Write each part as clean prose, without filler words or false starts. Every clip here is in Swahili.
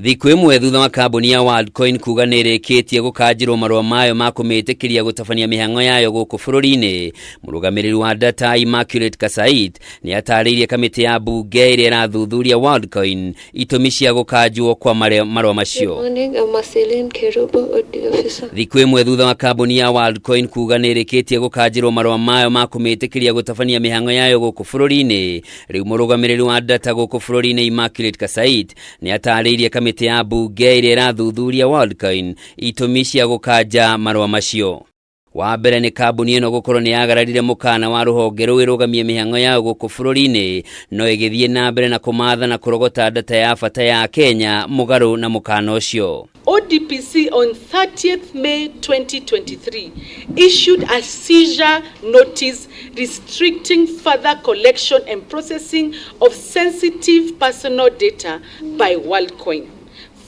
Thiku imwe thutha wa kambuni ya Worldcoin kuga nĩrĩkĩtie gũkanjĩrwo marũa mayo ma kũmĩtĩkĩria gũtabania mĩhang'o yayo gũkũ bũrũri-inĩ, mũrũgamĩrĩri wa data IMMACULATE KASSAIT nĩatarĩirie kamĩtĩ ya mbunge ĩrĩa ĩrathuthuria Worldcoin itũmi cia gũkanjwo kwa marũa macio. Thiku imwe thutha wa kambuni ya Worldcoin kuga nĩrĩkĩtie gũkanjĩrwo marũa mayo ma kũmĩtĩkĩria gũtabania mĩhang'o yayo gũkũ bũrũri-inĩ, rĩu mũrũgamĩrĩri wa data gũkũ bũrũri-inĩ IMMACULATE KASSAIT nĩatarĩirie kamĩtĩ ya mbunge ĩrĩa ĩrathuthuria Worldcoin itũmi cia gũkanja marũa macio. Wa mbere nĩ kambuni ĩno gũkorwo nĩyagararire mũkana wa rũhonge rũu ĩrũgamie mĩhang'o yayo gũkũ bũrũri-inĩ, no ĩgĩthiĩ na mbere na kũmatha na kũrogota data ya bata ya Kenya mũgarũ na mũkana ũcio. ODPC on 30th May 2023 issued a seizure notice restricting further collection and processing of sensitive personal data by Worldcoin.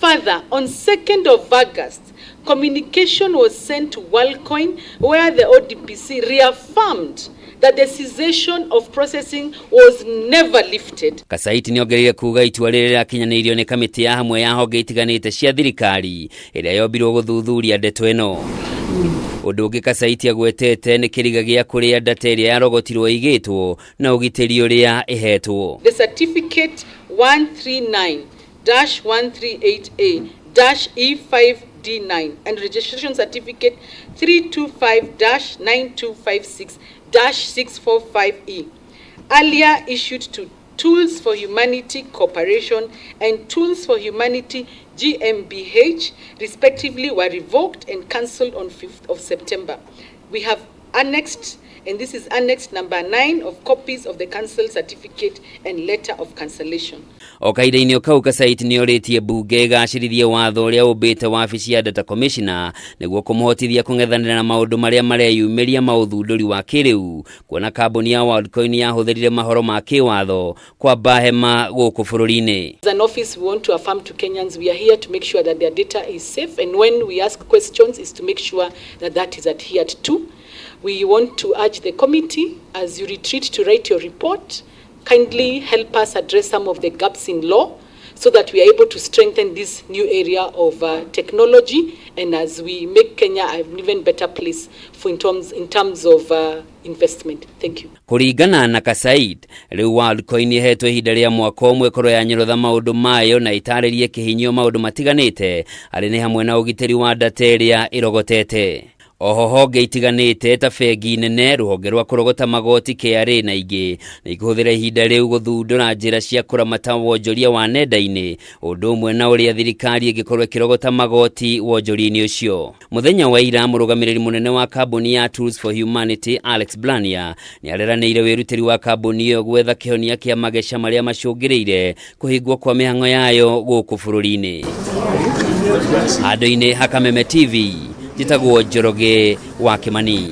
Further, on 2nd of August, communication was sent to Worldcoin where the ODPC reaffirmed that the cessation of processing was never lifted. KASSAIT nĩongereire kuga itua rĩrĩ rĩakinyanĩirio nĩ kamĩtĩ ya hamwe ya honge itiganĩte cia thirikari ĩrĩa yombirwo gũthuthuria ndeto ĩno. Ũndũ ũngĩ KASSAIT agwetete nĩ kĩriga gĩa kũrĩa data ĩrĩa yarogotirwo igĩtwo na ũgitĩri ũrĩa ĩhetwo. The certificate 139-138A-E5D9 and registration certificate 325-9256-645E earlier issued to Tools for Humanity Corporation and Tools for Humanity GmbH respectively were revoked and cancelled on 5th of September. We have annexed, and this is annex number 9 of copies of the cancel certificate and letter of cancellation. Okaida-inĩ kau KASSAIT nĩorĩtie mbunge ĩgacĩrithie watho ũrĩa ũmbĩte wabici ya data commissioner nĩguo kũmũhotithia kũng'ethanĩra na maũndũ marĩa mareyumĩria maũthundũri wa kĩrĩu, kuona kambuni ya Worldcoin yahũthĩrire mahoro ma kĩwatho kwamba hema gũkũ bũrũri-inĩ. As an office, we want to affirm to Kenyans we are here to make sure that their data is safe, and when we ask questions is to make sure that that is adhered to. We want to urge the committee, as you retreat to write your report, kindly help us address some of the gaps in law so that we are able to strengthen this new area of technology, and as we make Kenya an even better place for in terms of investment. Thank you. Kũringana na KASSAIT, rĩu Worldcoin ĩhetwo ihinda rĩa mwaka ũmwe korwo yanyorotha maũndũ mayo na itarĩrie kĩhinyio maũndũ matiganĩte arĩ nĩ hamwe na ũgitĩri wa data ĩrĩa ĩrogotete. Oho honge itiganĩte ta bengi nene, rũhonge rwa kũrogota magoti KRA na ingĩ nĩikũhũthĩra ihinda rĩu gũthundũra njĩra cia kũramata wonjoria wa nenda-inĩ, ũndũ ũmwe na ũrĩa thirikari ĩngĩkorwo ĩkĩrogota magoti wonjoria-inĩ ũcio. Mũthenya wa ira mũrũgamĩrĩri mũnene wa kambuni ya Tools for Humanity Alex Blania nĩareranĩire wĩrutĩri wa kambuni ĩyo gwetha kĩhonia kĩa MAGECA marĩa macũngĩrĩire kũhingwo kwa mĩhang'o yayo gũkũ bũrũri-inĩ. Handũ-inĩ ha Kameme TV, Njĩtagwo Njoroge wa Kimani.